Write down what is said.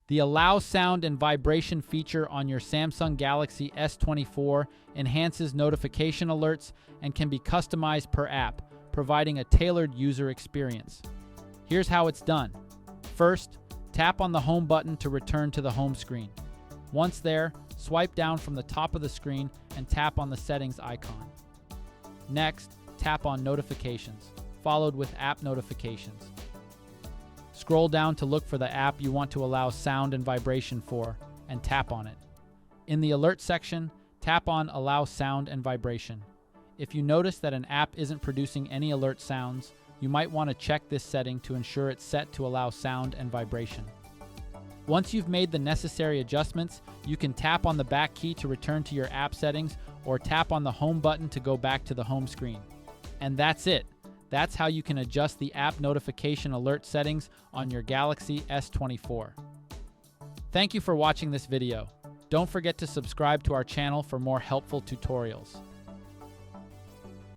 The Allow Sound and Vibration feature on your Samsung Galaxy S24 enhances notification alerts and can be customized per app, providing a tailored user experience. Here's how it's done. First, tap on the home button to return to the home screen. Once there, swipe down from the top of the screen and tap on the settings icon. Next, tap on Notifications, followed with App Notifications. Scroll down to look for the app you want to allow sound and vibration for, and tap on it. In the Alert section, tap on Allow Sound and Vibration. If you notice that an app isn't producing any alert sounds, you might want to check this setting to ensure it's set to allow sound and vibration. Once you've made the necessary adjustments, you can tap on the back key to return to your app settings or tap on the home button to go back to the home screen. And that's it. That's how you can adjust the app notification alert settings on your Galaxy S24. Thank you for watching this video. Don't forget to subscribe to our channel for more helpful tutorials.